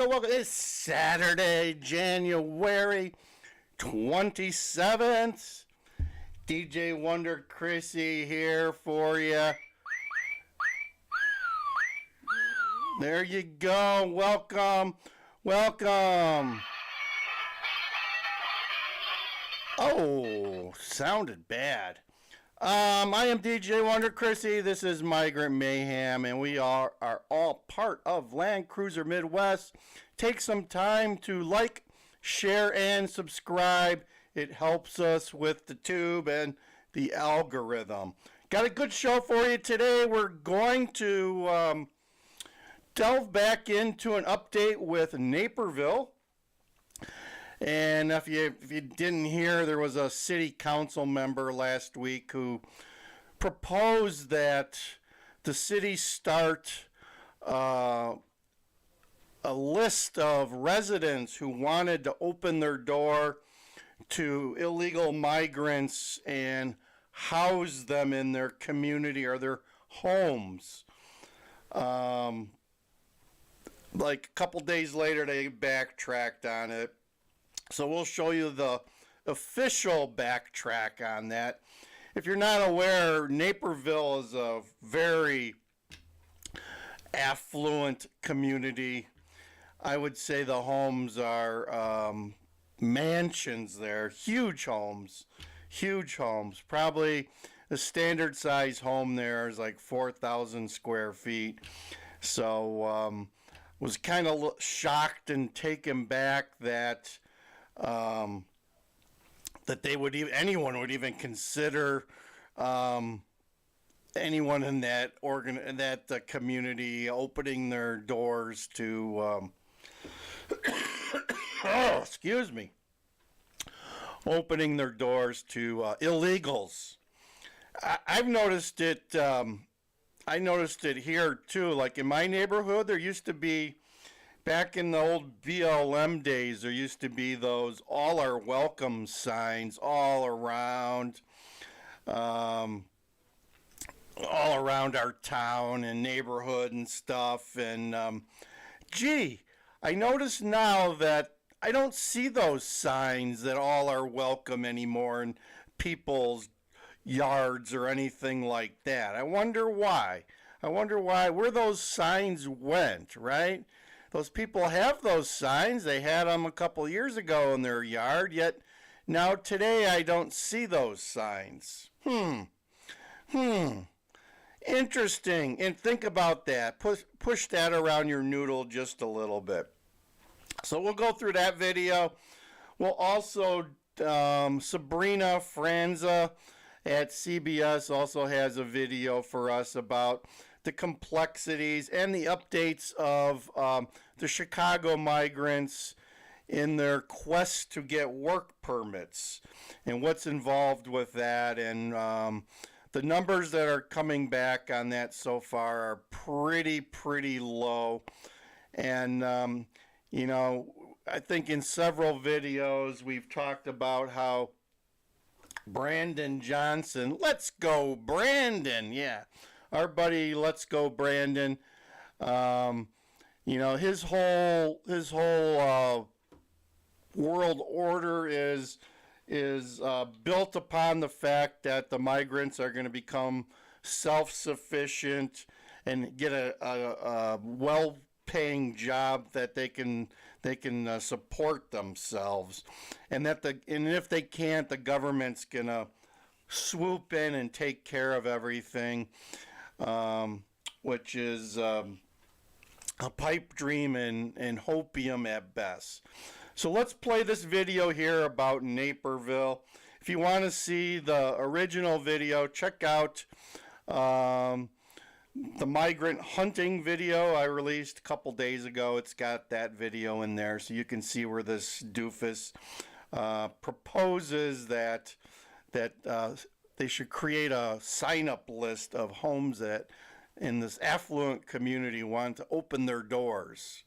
welcome. It's Saturday, January 27th. DJ Wonder Chrissy here for you. There you go. Welcome. Welcome. Oh, sounded bad. I am DJ Wonder Chrissy. This is Migrant Mayhem, and we are all part of Land Cruiser Midwest. Take some time to like, share, and subscribe. It helps us with the tube and the algorithm. Got a good show for you today. We're going to delve back into an update with Naperville. And if you didn't hear, there was a city council member last week who proposed that the city start a list of residents who wanted to open their door to illegal migrants and house them in their community or their homes. Like a couple days later, they backtracked on it. So we'll show you the official backtrack on that. If you're not aware, Naperville is a very affluent community. I would say the homes are mansions there, huge homes. Probably the standard size home there is like 4,000 square feet. So was kind of shocked and taken back that that anyone would even consider anyone in that community opening their doors to opening their doors to illegals. I've noticed it. I noticed it here too. Like in my neighborhood, there used to be. Back in the old BLM days, there used to be those all are welcome signs all around our town and neighborhood and stuff. And I notice now that I don't see those signs that all are welcome anymore in people's yards or anything like that. I wonder why. Where those signs went, right? Those people have those signs. They had them a couple years ago in their yard, yet now today I don't see those signs. Interesting. And think about that. Push that around your noodle just a little bit. So we'll go through that video. We'll also, Sabrina Franza at CBS also has a video for us about the complexities and the updates of the Chicago migrants in their quest to get work permits and what's involved with that. And the numbers that are coming back on that so far are pretty low. And, I think in several videos we've talked about how Brandon Johnson, let's go Brandon, yeah. Our buddy, let's go Brandon. His whole world order is built upon the fact that the migrants are going to become self-sufficient and get a well-paying job that they can support themselves, and if they can't, the government's gonna swoop in and take care of everything. Which is a pipe dream and hopium at best. So let's play this video here about Naperville. If you want to see the original video, check out the migrant hunting video I released a couple days ago. It's got that video in there, so you can see where this doofus proposes that they should create a sign-up list of homes that in this affluent community want to open their doors.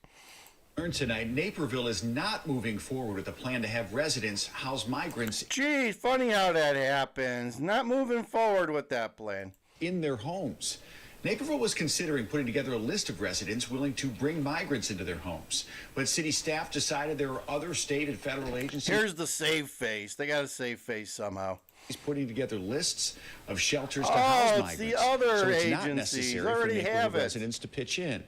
Tonight, Naperville is not moving forward with a plan to have residents house migrants. Gee, funny how that happens. Not moving forward with that plan. In their homes. Naperville was considering putting together a list of residents willing to bring migrants into their homes, but city staff decided there are other state and federal agencies. Here's the save face. They got to save face somehow. He's putting together lists of shelters to house migrants. The other so it's agencies not necessary already for Naperville have it. residents to pitch in.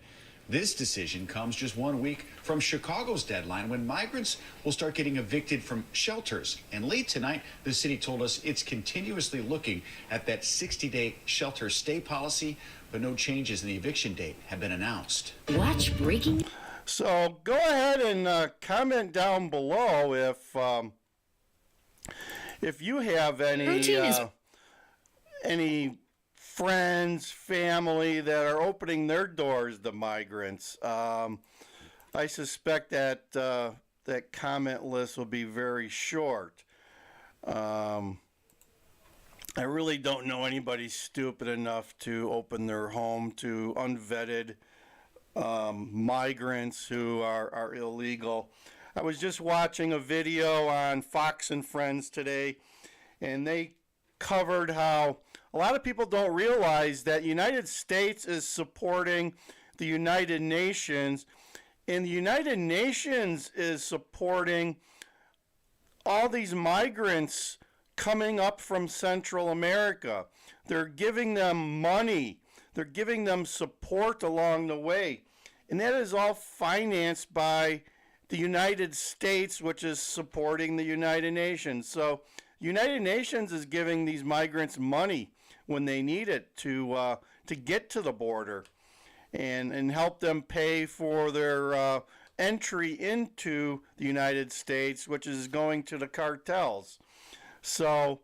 This decision comes just 1 week from Chicago's deadline when migrants will start getting evicted from shelters. And late tonight, the city told us it's continuously looking at that 60-day shelter stay policy, but no changes in the eviction date have been announced. Watch breaking. So go ahead and comment down below if you have any friends, family that are opening their doors to migrants. I suspect that that comment list will be very short. I really don't know anybody stupid enough to open their home to unvetted migrants who are illegal. I was just watching a video on Fox and Friends today, and they covered how a lot of people don't realize that the United States is supporting the United Nations, and the United Nations is supporting all these migrants coming up from Central America. They're giving them money. They're giving them support along the way. And that is all financed by the United States, which is supporting the United Nations. So United Nations is giving these migrants money when they need it to get to the border and help them pay for their entry into the United States, which is going to the cartels. So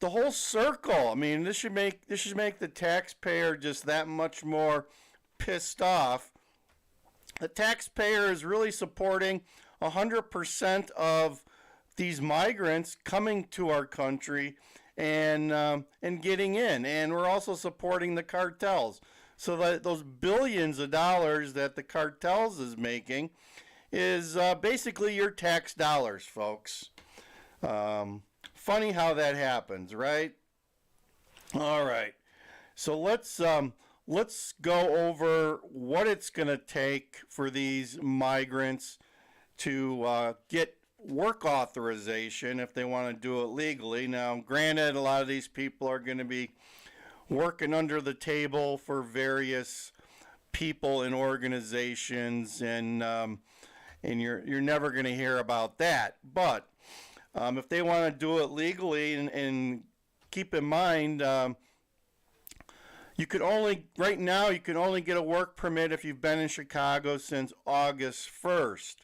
the whole circle, I mean, this should make the taxpayer just that much more pissed off. The taxpayer is really supporting 100% of these migrants coming to our country and getting in, and we're also supporting the cartels. So that those billions of dollars that the cartels is making is basically your tax dollars, folks. Funny how that happens, right? All right. So let's go over what it's going to take for these migrants to get work authorization if they want to do it legally. Now, granted, a lot of these people are going to be working under the table for various people and organizations, and you're never going to hear about that. But if they want to do it legally, and keep in mind, right now you can only get a work permit if you've been in Chicago since August 1st.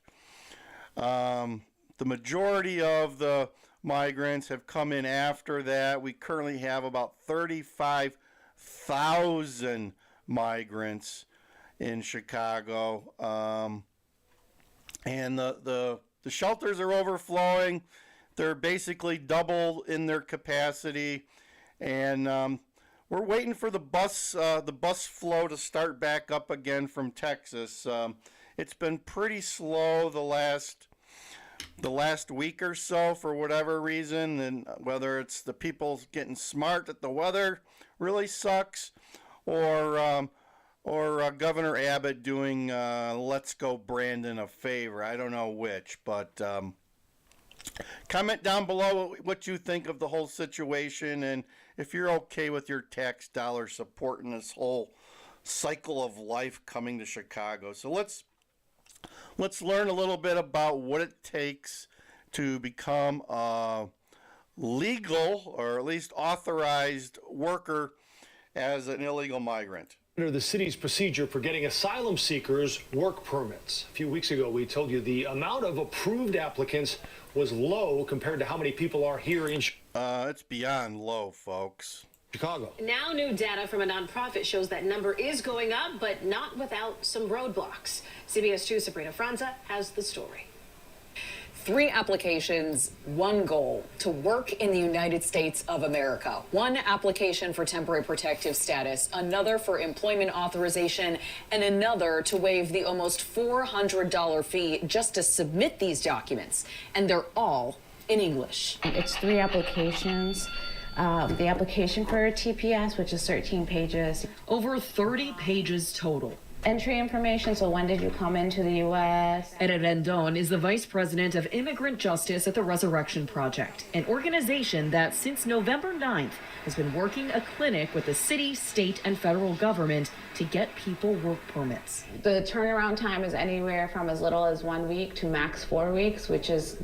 The majority of the migrants have come in after that. We currently have about 35,000 migrants in Chicago, and the shelters are overflowing. They're basically double in their capacity, and we're waiting for the bus flow to start back up again from Texas. It's been pretty slow the last week or so for whatever reason, and whether it's the people getting smart that the weather really sucks, or Governor Abbott doing Let's Go Brandon a favor. I don't know which, but comment down below what you think of the whole situation, and if you're okay with your tax dollar supporting this whole cycle of life coming to Chicago. So let's learn a little bit about what it takes to become a legal, or at least authorized, worker as an illegal migrant. Under the city's procedure for getting asylum seekers work permits. A few weeks ago, we told you the amount of approved applicants was low compared to how many people are here in it's beyond low, folks. Chicago. Now new data from a nonprofit shows that number is going up, but not without some roadblocks. CBS 2's Sabrina Franza has the story. 3 applications, 1 goal: to work in the United States of America. 1 application for temporary protective status, another for employment authorization, and another to waive the almost $400 fee just to submit these documents. And they're all in English. It's 3 applications. the application for TPS, which is 13 pages. Over 30 pages total. Entry information, so when did you come into the U.S.? Eda Rendon is the vice president of immigrant justice at the Resurrection Project, an organization that since November 9th has been working a clinic with the city, state, and federal government to get people work permits. The turnaround time is anywhere from as little as 1 week to max 4 weeks, which is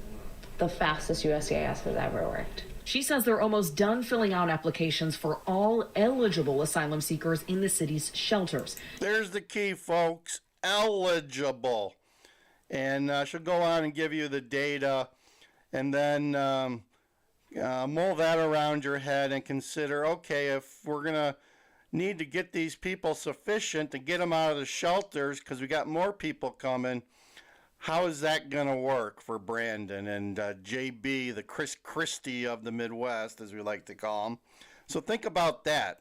the fastest USCIS has ever worked. She says they're almost done filling out applications for all eligible asylum seekers in the city's shelters. There's the key, folks. Eligible. And she'll go on and give you the data, and then mull that around your head and consider, okay, if we're going to need to get these people sufficient to get them out of the shelters because we got more people coming, how is that going to work for Brandon and JB, the Chris Christie of the Midwest, as we like to call him? So think about that.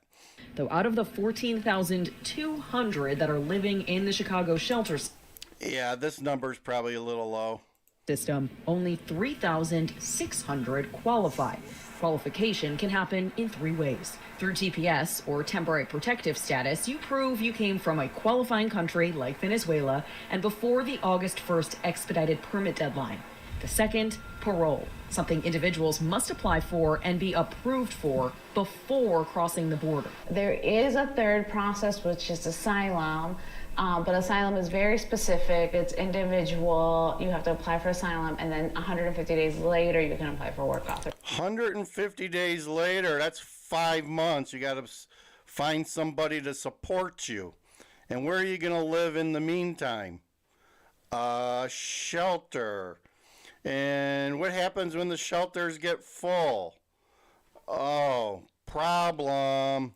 Though out of the 14,200 that are living in the Chicago shelters Yeah, this number's probably a little low. system, only 3,600 qualify. Qualification can happen in 3 ways. Through TPS, or temporary protective status, you prove you came from a qualifying country like Venezuela and before the August 1st expedited permit deadline. The second, parole, something individuals must apply for and be approved for before crossing the border. There is a third process, which is asylum. But asylum is very specific. It's individual. You have to apply for asylum, and then 150 days later, you can apply for work authorization. 150 days later, that's 5 months. You got to find somebody to support you. And where are you going to live in the meantime? Shelter. And what happens when the shelters get full? Oh, problem.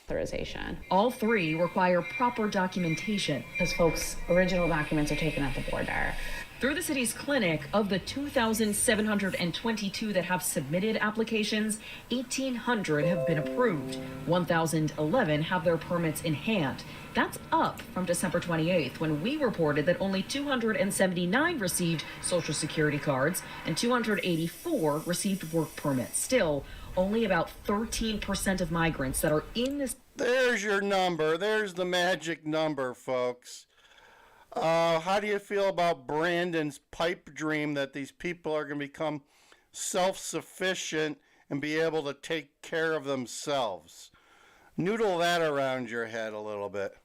Authorization. All 3 require proper documentation. Because folks' original documents are taken at the border. Through the city's clinic, of the 2,722 that have submitted applications, 1,800 have been approved. 1,011 have their permits in hand. That's up from December 28th, when we reported that only 279 received Social Security cards and 284 received work permits. Still, only about 13% of migrants that are in this. There's your number. There's the magic number, folks. How do you feel about Brandon's pipe dream that these people are going to become self-sufficient and be able to take care of themselves? Noodle that around your head a little bit.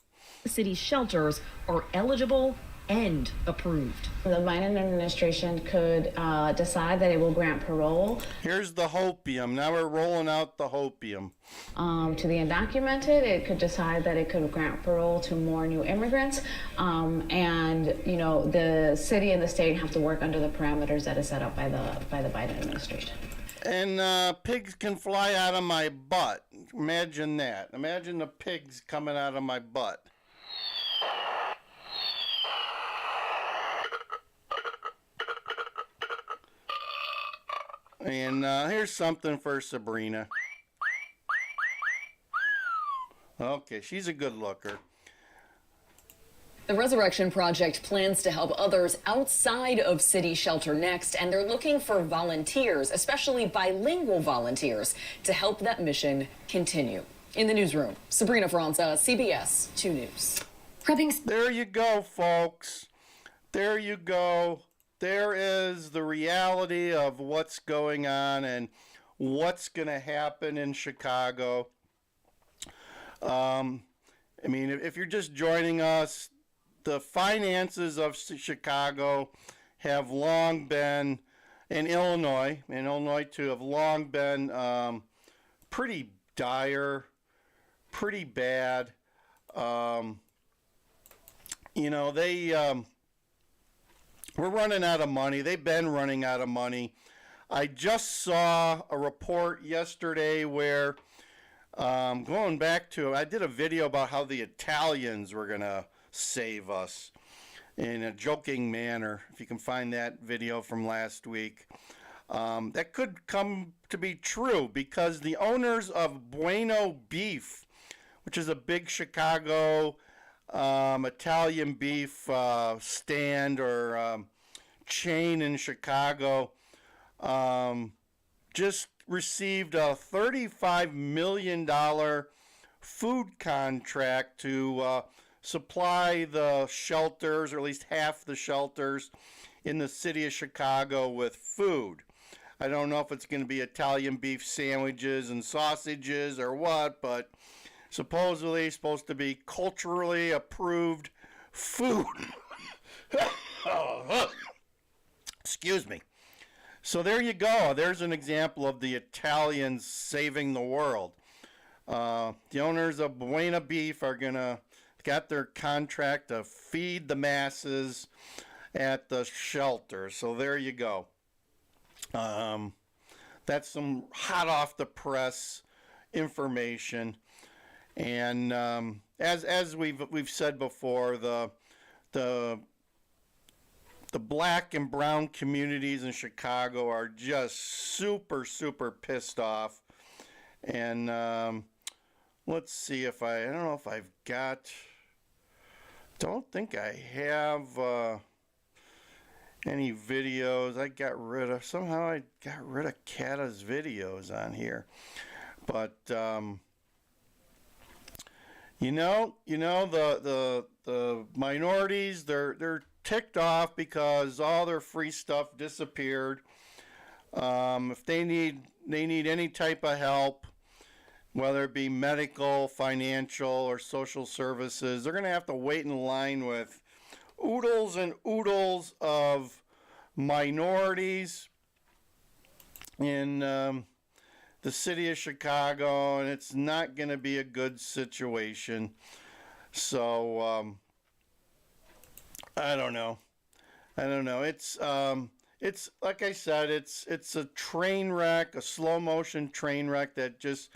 City shelters are eligible and approved. The Biden administration could decide that it will grant parole. Here's the hopium. Now we're rolling out the hopium. To the undocumented, it could decide that it could grant parole to more new immigrants. And, you know, the city and the state have to work under the parameters that is set up by the Biden administration. And pigs can fly out of my butt. Imagine that. Imagine the pigs coming out of my butt. And here's something for Sabrina. Okay, she's a good looker. The Resurrection Project plans to help others outside of city shelter next, and they're looking for volunteers, especially bilingual volunteers, to help that mission continue. In the newsroom, Sabrina Franza, CBS 2 News. There you go, folks. There you go. There is the reality of what's going on and what's going to happen in Chicago. I mean, if you're just joining us, the finances of Chicago have long been, and Illinois too, have long been pretty dire, pretty bad. You know, we're running out of money. They've been running out of money. I just saw a report yesterday where, going back to, I did a video about how the Italians were going to save us in a joking manner. If you can find that video from last week. That could come to be true because the owners of Bueno Beef, which is a big Chicago Italian beef stand or chain in Chicago, just received a $35 million food contract to supply the shelters, or at least half the shelters in the city of Chicago with food. I don't know if it's going to be Italian beef sandwiches and sausages or what, but supposedly supposed to be culturally approved food. Excuse me. So there you go. There's an example of the Italians saving the world. The owners of Buena Beef are got their contract to feed the masses at the shelter. So there you go. That's some hot off the press information. And as we've said before, the black and brown communities in Chicago are just super pissed off. And let's see if I don't know if I've got. Don't think I have any videos. I got rid of Kata's videos on here, but the minorities, they're ticked off because all their free stuff disappeared. If they need any type of help, whether it be medical, financial, or social services, they're going to have to wait in line with oodles and oodles of minorities in the city of Chicago, and it's not going to be a good situation. So I don't know. It's like I said, it's a train wreck, a slow motion train wreck that just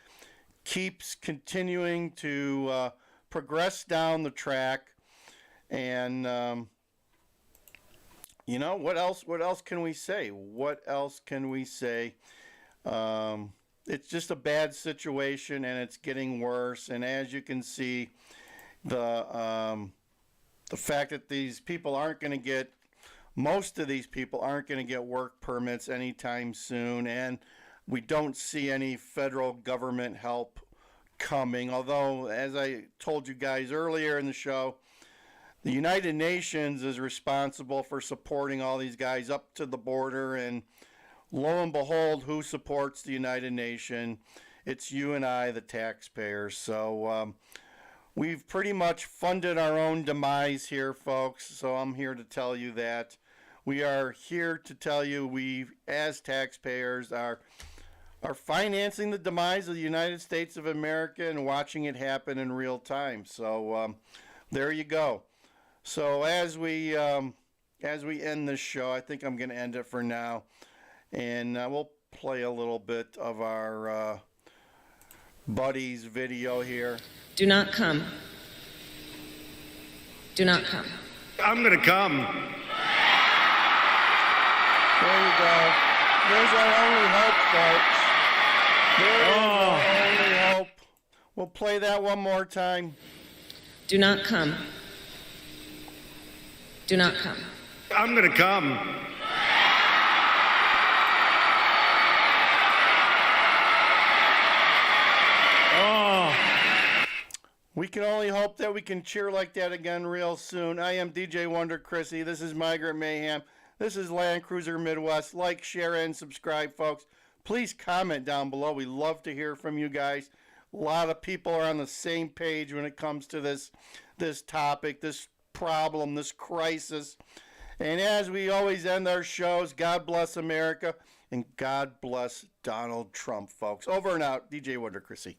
keeps continuing to progress down the track. And what else can we say? It's just a bad situation, and it's getting worse. And as you can see, the fact that most of these people aren't going to get work permits anytime soon, and we don't see any federal government help coming. Although, as I told you guys earlier in the show, the United Nations is responsible for supporting all these guys up to the border, and lo and behold, who supports the United Nations? It's you and I, the taxpayers. So we've pretty much funded our own demise here, folks. So I'm here to tell you that. We are here to tell you we, as taxpayers, are financing the demise of the United States of America and watching it happen in real time. So there you go. So as we end this show, I think I'm going to end it for now, and we'll play a little bit of our buddy's video here. Do not come. Do not come. I'm gonna come. There you go. There's our only hope, folks. There's our only hope. We'll play that one more time. Do not come. Do not come. I'm gonna come. We can only hope that we can cheer like that again real soon. I am DJ Wonder Chrissy. This is Migrant Mayhem. This is Land Cruiser Midwest. Like, share, and subscribe, folks. Please comment down below. We love to hear from you guys. A lot of people are on the same page when it comes to this topic, this problem, this crisis. And as we always end our shows, God bless America and God bless Donald Trump, folks. Over and out. DJ Wonder Chrissy.